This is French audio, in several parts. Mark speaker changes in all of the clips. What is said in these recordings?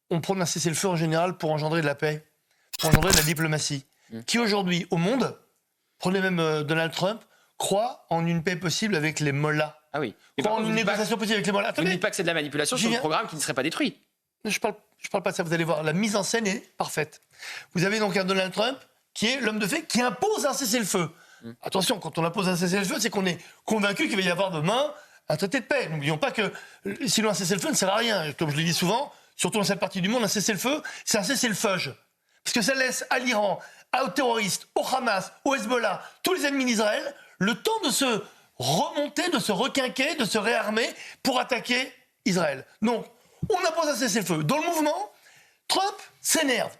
Speaker 1: on prône un cessez-le-feu en général pour engendrer de la paix, pour engendrer de la diplomatie. Qui aujourd'hui, au monde, prenez même Donald Trump, croit en une paix possible avec les mollahs.
Speaker 2: Ah oui.
Speaker 1: Croit en une négociation possible avec les mollahs.
Speaker 2: Vous ne dites pas que c'est de la manipulation sur le programme qui ne serait pas détruit.
Speaker 1: Je parle pas de ça, vous allez voir, la mise en scène est parfaite. Vous avez donc un Donald Trump qui est l'homme de fait, qui impose un cessez-le-feu. Attention, quand on impose un cessez-le-feu, c'est qu'on est convaincu qu'il va y avoir demain un traité de paix. N'oublions pas que sinon un cessez-le-feu ne sert à rien. Comme je le dis souvent, surtout dans cette partie du monde, un cessez-le-feu, c'est un cessez-le-feuge. Parce que ça laisse à l'Iran, aux terroristes, au Hamas, au Hezbollah, tous les ennemis d'Israël, le temps de se remonter, de se requinquer, de se réarmer pour attaquer Israël. Donc, on impose un cessez-le-feu. Dans le mouvement, Trump s'énerve.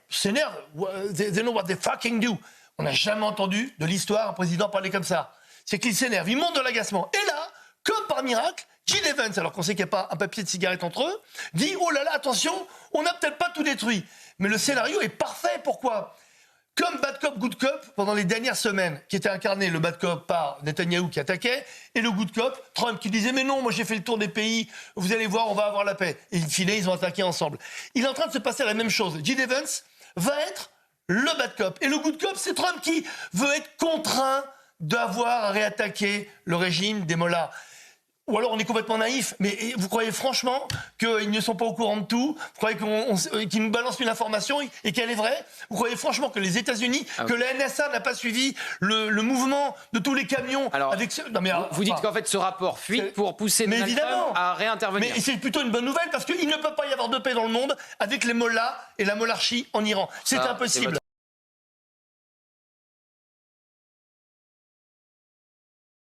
Speaker 1: They know what they fucking do. On n'a jamais entendu de l'histoire un président parler comme ça. C'est qu'il s'énerve, il monte de l'agacement. Et là, comme par miracle, Jill Evans, alors qu'on sait qu'il n'y a pas un papier de cigarette entre eux, dit « Oh là là, attention, on n'a peut-être pas tout détruit ». Mais le scénario est parfait. Pourquoi ? Comme bad cop, good cop, pendant les dernières semaines, qui était incarné le bad cop par Netanyahou qui attaquait, et le good cop, Trump, qui disait « Mais non, moi j'ai fait le tour des pays, vous allez voir, on va avoir la paix ». Et in fine, ils ont attaqué ensemble. Il est en train de se passer la même chose. Jill Evans va être le bad cop. Et le good cop, c'est Trump qui veut être contraint d'avoir à réattaquer le régime des mollahs. Ou alors on est complètement naïf, mais vous croyez franchement qu'ils ne sont pas au courant de tout ? Vous croyez qu'ils nous balancent une information et qu'elle est vraie ? Vous croyez franchement que les États-Unis, que la NSA n'a pas suivi le mouvement de tous les camions avec ce... Non, mais,
Speaker 2: vous dites qu'en fait ce rapport fuite pour pousser Donald Trump à réintervenir.
Speaker 1: Mais c'est plutôt une bonne nouvelle parce qu'il ne peut pas y avoir de paix dans le monde avec les mollahs et la monarchie en Iran. C'est impossible.